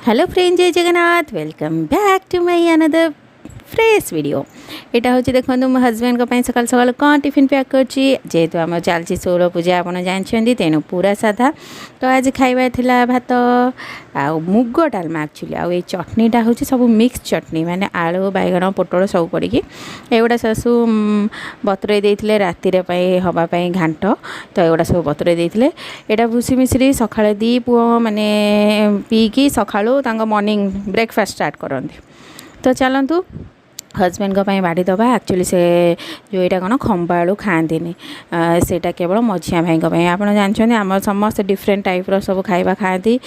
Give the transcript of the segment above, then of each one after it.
Hello friend, जय Jagannath. Welcome back to my another fresh video. यहाँ हूँ देखो मो हजबैंड सकाल सकाल कौन टिफिन पैक करतु आम चलती षोल पूजा आप जानते तेणु पूरा साधा। तो आज खाଇବା थिला भात आ मुग डालमा एक्चुअली आ चटनीटा हूँ सब मिक्स चटनी माने आलू बैगण पोटल सब पड़ी एगुड़ा शाशु बतुरे देते राति हवापाई घांट। तो एगुड़ा सब बतुरे देते यहाँ भूसी मिश्री सकाଳେ दी पुओ माने पीकी सकाळु मॉर्निंग ब्रेकफास्ट स्टार्ट करते। तो चलतु हजबैंड बाड़ी दबा। एक्चुअली से जो यहाँ कौन खंबा आलू खाती सेटा केवल मझिया भाई आप जानते आम समस्त डिफरेंट टाइप्र सब खाଇବା खाती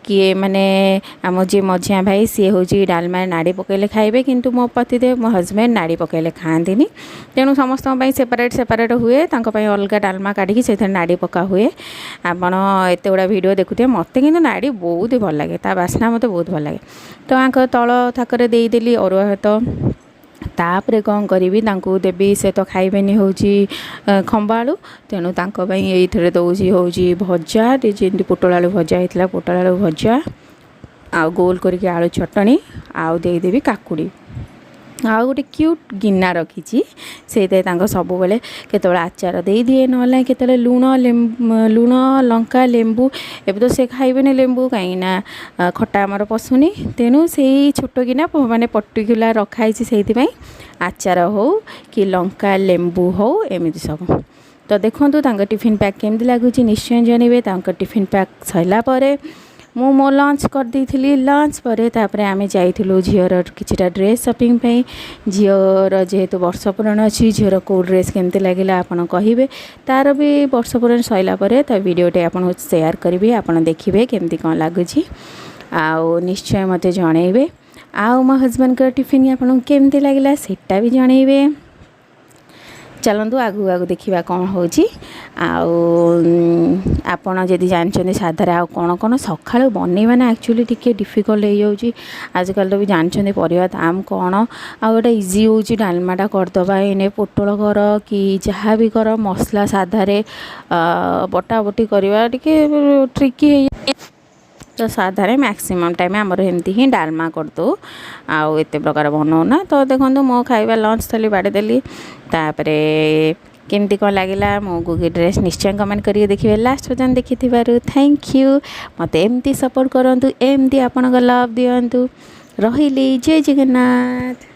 किए माने आम जी मझिया भाई सी हूँ डालमा नाड़ी पकड़े खाइबे किंतु मो पतिदेव मो हजबैंड नाड़ी पकड़े खाती तेणु समस्त सेपरेट सेपरेट हुए अलग डालमा काढ़ी से नाड़ी पका हुए। आपण एत गुड़ा वीडियो देखुए मत कि नाड़ी बहुत ही भल लगे बास्ना मत बहुत भल लगे। तो आंक तल थाकर देदेली अरुआ भात तापरे कौन करी देवी से तो खाइबेनी हूँ खंबा आलू तेणु ये दौजी हूँ भजा जमी पोटल आलू भजा होता पोटल आलू भजा आ गोल करके आलू चटनी आउ देदेवी काकुड़ी आ गोटे क्यूट गिना रखी से सब बेले केतले आचार दे दिए ना केतले लुण लुण लंका लेंबू एवं तो से खाइबेनी लेंबू कहीं खटा आमर पशुनी तेणु से छोट गिना माने पर्टिकुलर रखाई से आचार हो कि लंका लेंबू हो एमती सब। तो देखो टिफिन पैक केमती लगुच निश्चय जानवे। टिफिन पैक सरला मु मो लंच कर दी लंच पर तापर आम जाइलु झीर किछिटा ड्रेस शॉपिंग पे झीर जेहेतु वर्ष पूरण अच्छी झीर को ड्रेस केमती लगे आपन कहे तार भी वर्ष पूरण सरला वीडियोटे आपन शेयर करी आप देखिए केमती कौन लगुच आउ निश्चय मत जनइबे। आउ मो हजबैंड का टिफिन आपन केमती लगला सेटा भी जनइबे। चलतु आगू आगू देखा कौन हो आपड़ जदि जानते साधारे आ कौन कौन सका बनइबा ना एक्चुअली टी डिफिकल्ट हो जाऊँगी आजकल तो भी जानते परिवा दाम कौन आटा इजी हो डालमाटा करदे एने पोटल कर कि जहाँ भी कर मसला साधारे बटा बटी करवा टी ट्रिकी तो साधारे मैक्सिमम टाइम आमर एमती ही डालमा करदे आउ एत प्रकार बनाऊना। तो देखो मो खाଇବା लंच थली बाड़ेदेली तापरे केमती कौन लगे मो ड्रेस निश्चय कमेंट करिए देखिए लास्ट पर्यटन देखि थैंक यू। मत एमती सपोर्ट करूँ एमती आपण लव दिंतु रही। जय जगन्नाथ।